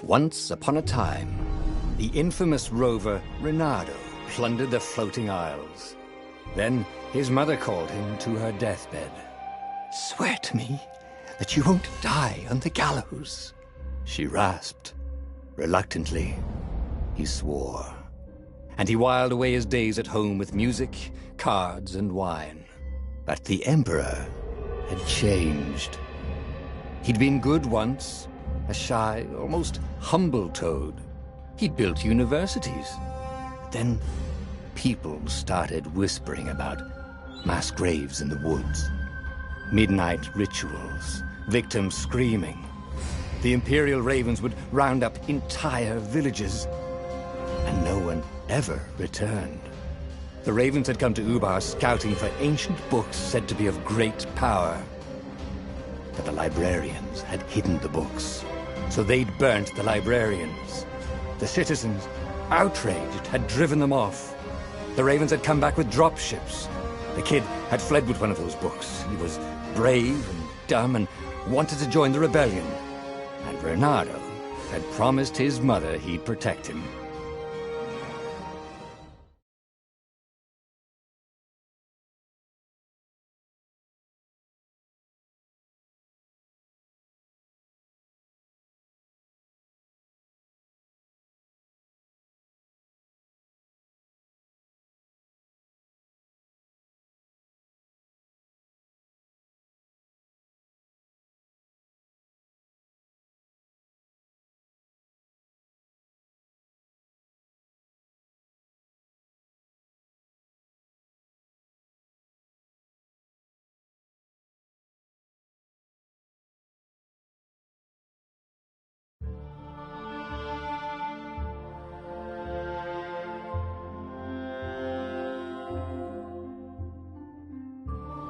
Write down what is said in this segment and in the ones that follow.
Once upon a time, the infamous rover Reynardo plundered the floating isles. Then his mother called him to her deathbed. "Swear to me that you won't die on the gallows," she rasped. Reluctantly, he swore. And he whiled away his days at home with music, cards, and wine. But the Emperor had changed. He'd been good once, a shy, almost humble toad. He'd built universities. Then people started whispering about mass graves in the woods, midnight rituals, victims screaming. The Imperial Ravens would round up entire villages, and no one ever returned. The Ravens had come to Ubar scouting for ancient books said to be of great power. But the librarians had hidden the books, so they'd burnt the librarians. The citizens, outraged, had driven them off. The Ravens had come back with dropships. The kid had fled with one of those books. He was brave and dumb and wanted to join the rebellion. And Reynardo had promised his mother he'd protect him.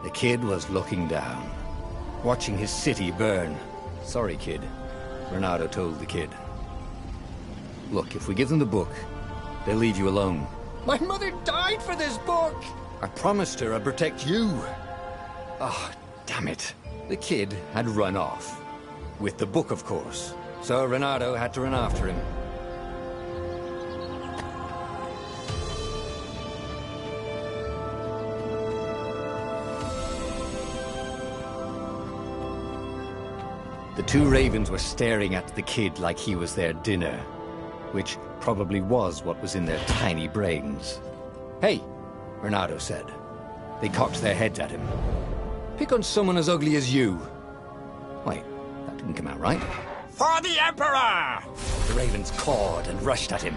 The kid was looking down, watching his city burn. "Sorry, kid," Reynardo told the kid. "Look, if we give them the book, they'll leave you alone." "My mother died for this book!" "I promised her I'd protect you." "Oh, damn it." The kid had run off. With the book, of course. So Reynardo had to run after him. The two ravens were staring at the kid like he was their dinner, which probably was what was in their tiny brains. "Hey," Reynardo said. They cocked their heads at him. "Pick on someone as ugly as you." Wait, that didn't come out right. "For the Emperor!" The ravens cawed and rushed at him.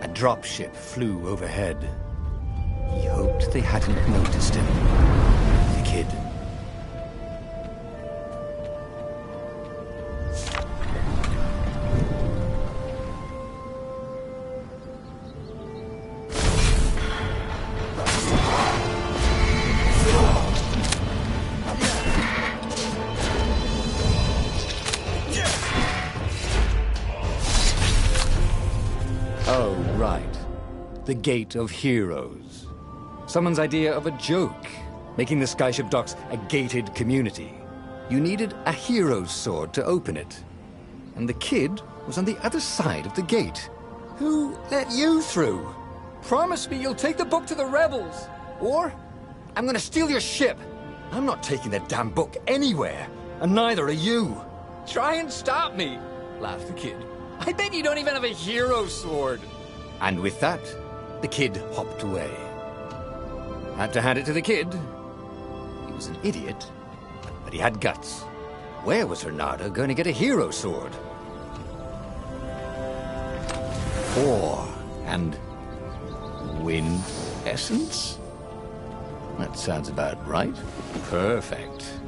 A dropship flew overhead. He hoped they hadn't noticed him. The kid. Oh, right. The Gate of Heroes. Someone's idea of a joke, making the Skyship Docks a gated community. You needed a hero's sword to open it. And the kid was on the other side of the gate. Who let you through? Promise me you'll take the book to the rebels, or I'm gonna steal your ship. I'm not taking that damn book anywhere, and neither are you. Try and stop me, laughed the kid. I bet you don't even have a hero sword. And with that, the kid hopped away. Had to hand it to the kid. He was an idiot, but he had guts. Where was Reynardo going to get a hero sword? Or And wind essence? That sounds about right. Perfect.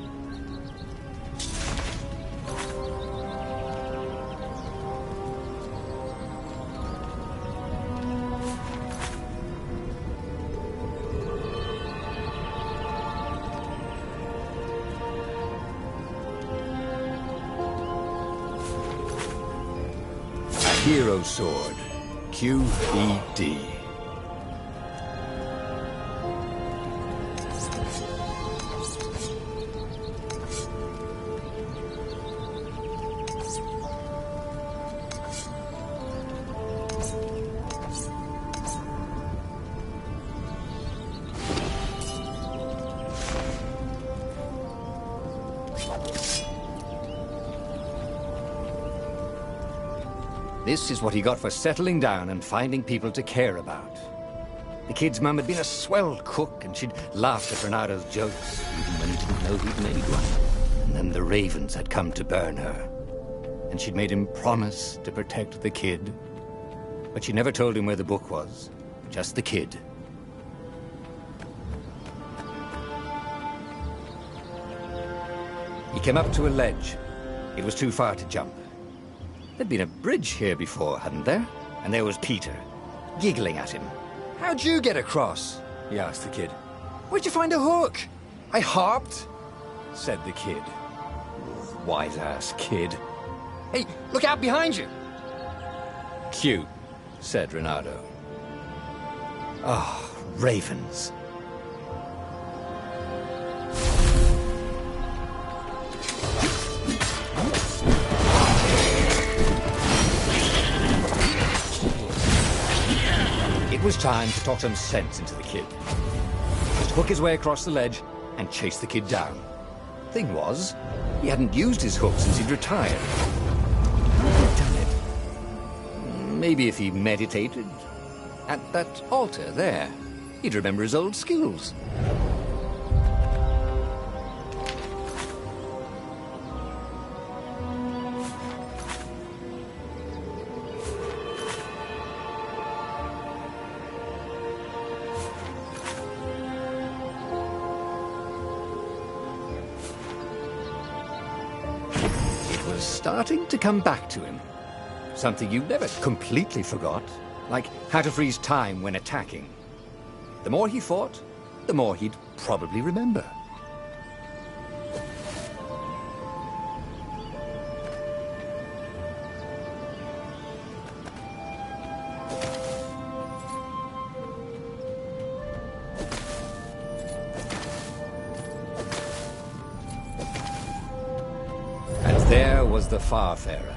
Hero Sword, QED. This is what he got for settling down and finding people to care about. The kid's mum had been a swell cook, and she'd laughed at Renado's jokes, even when he didn't know he'd made one. And then the ravens had come to burn her. And she'd made him promise to protect the kid. But she never told him where the book was. Just the kid. He came up to a ledge. It was too far to jump. There'd been a bridge here before, hadn't there? And there was Peter, giggling at him. "How'd you get across?" he asked the kid. "Where'd you find a hook?" "I hopped," said the kid. Wise-ass kid. "Hey, look out behind you!" "Cute," said Renato. Oh, ravens. It was time to talk some sense into the kid. Just hook his way across the ledge and chase the kid down. Thing was, he hadn't used his hook since he'd retired. How had he done it? Maybe if he meditated at that altar there, he'd remember his old skills. Starting to come back to him. Something you never completely forgot, like how to freeze time when attacking. The more he fought, the more he'd probably remember. There was the Farfarer.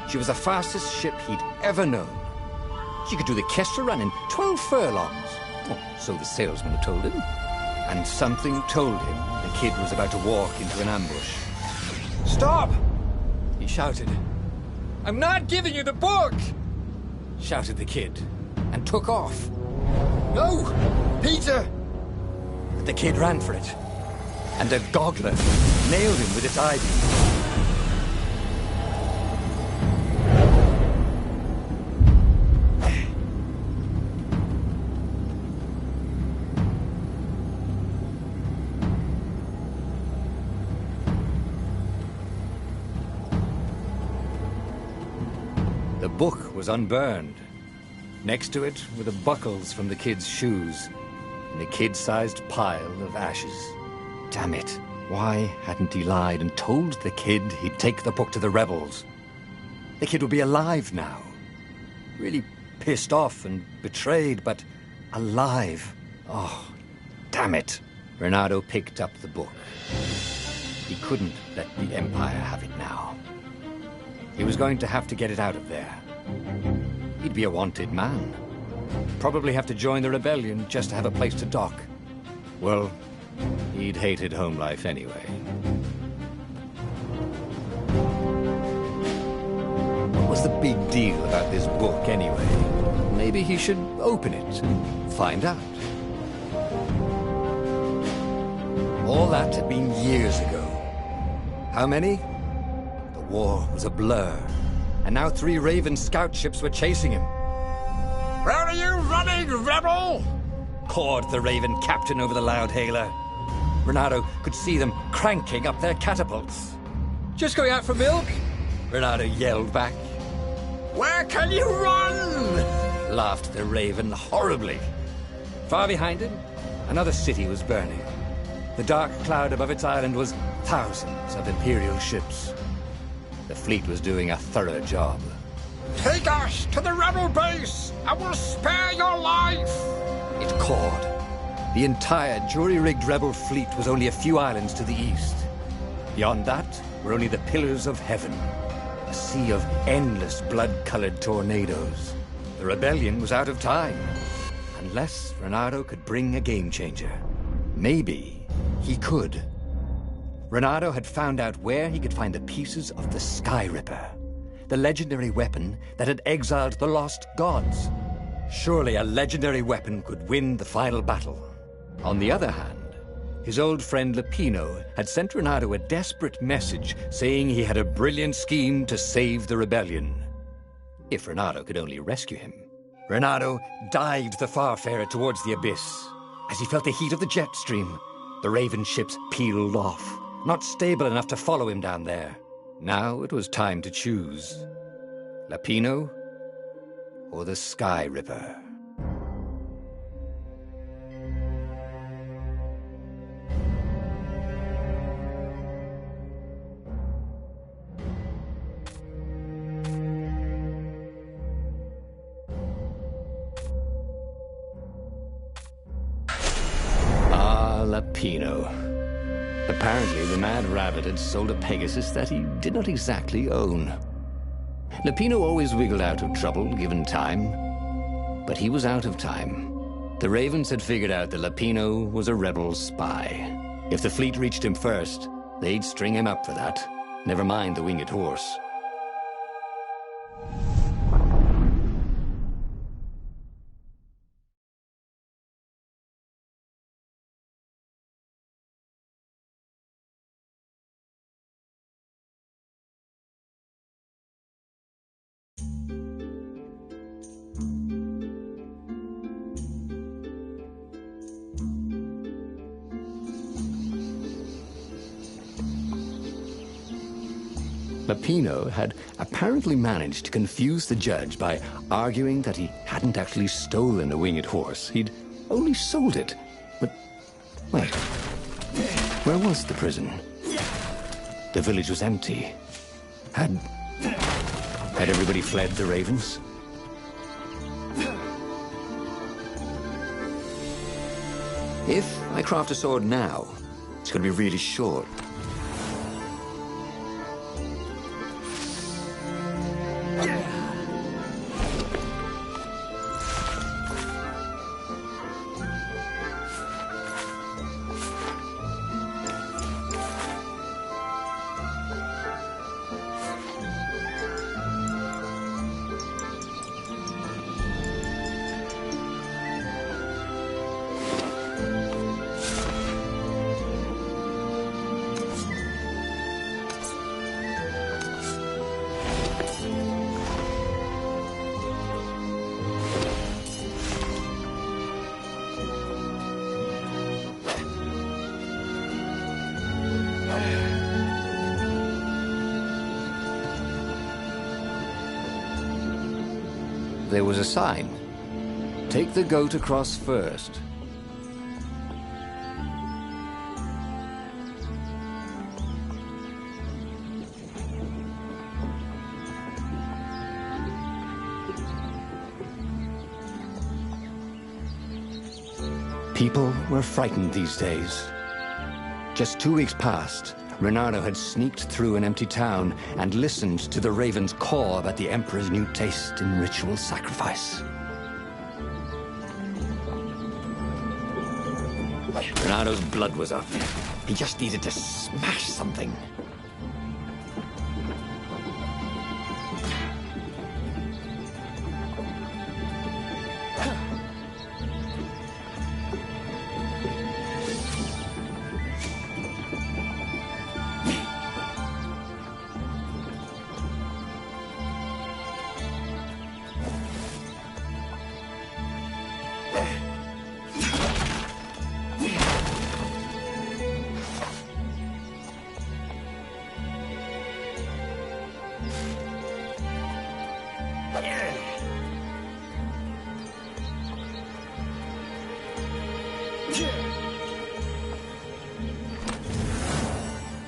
She was the fastest ship he'd ever known. She could do the Kestra run in 12 furlongs. Oh, so the salesman had told him. And something told him the kid was about to walk into an ambush. "Stop!" he shouted. "I'm not giving you the book!" shouted the kid, and took off. "No! Peter!" But the kid ran for it, and a goggler nailed him with its eye-beam. The book was unburned. Next to it were the buckles from the kid's shoes, and a kid-sized pile of ashes. Damn it. Why hadn't he lied and told the kid he'd take the book to the rebels? The kid would be alive now. Really pissed off and betrayed, but alive. Oh, damn it. Renato picked up the book. He couldn't let the Empire have it now. He was going to have to get it out of there. He'd be a wanted man. Probably have to join the rebellion just to have a place to dock. Well, he'd hated home life anyway. What was the big deal about this book anyway? Maybe he should open it and find out. All that had been years ago. How many? The war was a blur, and now 3 Raven scout ships were chasing him. Where are you running, rebel? Cawed the Raven captain over the loud hailer. Renato could see them cranking up their catapults. Just going out for milk? Renato yelled back. Where can you run? Laughed the Raven horribly. Far behind him, another city was burning. The dark cloud above its island was thousands of Imperial ships. The fleet was doing a thorough job. Take us to the rebel base! I will spare your life! It cawed. The entire jury-rigged rebel fleet was only a few islands to the east. Beyond that were only the pillars of heaven, a sea of endless blood-colored tornadoes. The rebellion was out of time, unless Renato could bring a game-changer. Maybe he could. Renato had found out where he could find the pieces of the Sky Ripper, the legendary weapon that had exiled the lost gods. Surely a legendary weapon could win the final battle. On the other hand, his old friend Lapino had sent Renato a desperate message saying he had a brilliant scheme to save the rebellion. If Renato could only rescue him. Renato dived the Farfarer towards the abyss. As he felt the heat of the jet stream, the Raven ships peeled off, not stable enough to follow him down there. Now it was time to choose. Lapino or the Sky Ripper. Lapino. Apparently, the Mad Rabbit had sold a Pegasus that he did not exactly own. Lapino always wiggled out of trouble, given time. But he was out of time. The Ravens had figured out that Lapino was a rebel spy. If the fleet reached him first, they'd string him up for that. Never mind the winged horse. Lapino had apparently managed to confuse the judge by arguing that he hadn't actually stolen the winged horse. He'd only sold it. But, wait, where was the prison? The village was empty. Had everybody fled the Ravens? If I craft a sword now, it's going to be really short. There was a sign. Take the goat across first. People were frightened these days. Just 2 weeks past, Renato had sneaked through an empty town and listened to the Ravens caw about the Emperor's new taste in ritual sacrifice. Renato's blood was up. He just needed to smash something.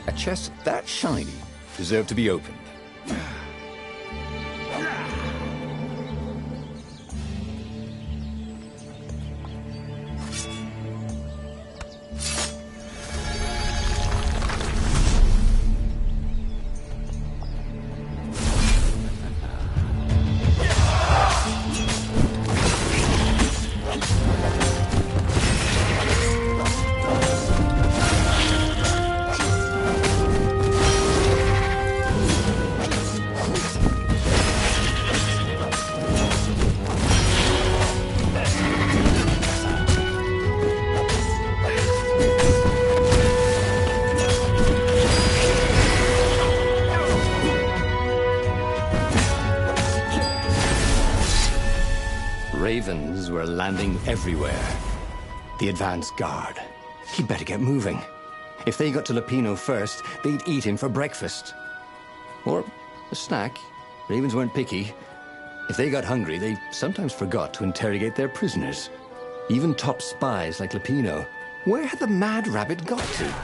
A chest that shiny deserved to be opened. Ravens were landing everywhere. The advance guard. He'd better get moving. If they got to Lupino first, they'd eat him for breakfast. Or a snack. Ravens weren't picky. If they got hungry, they sometimes forgot to interrogate their prisoners. Even top spies like Lupino. Where had the mad rabbit got to?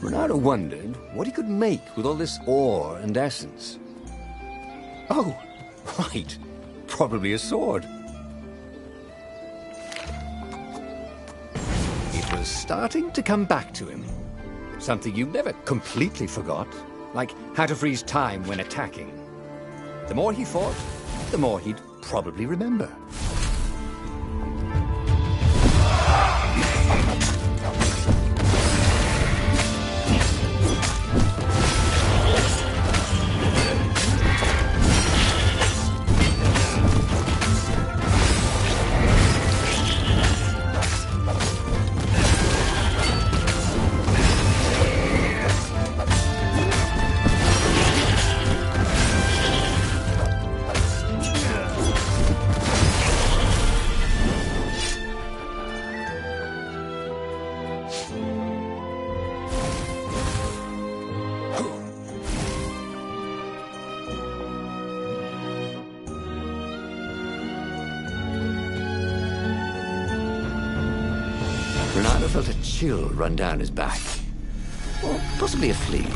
Renato wondered what he could make with all this ore and essence. Oh, right. Probably a sword. It was starting to come back to him. Something you never completely forgot, like how to freeze time when attacking. The more he fought, the more he'd probably remember. Renato felt a chill run down his back. Or possibly a flea.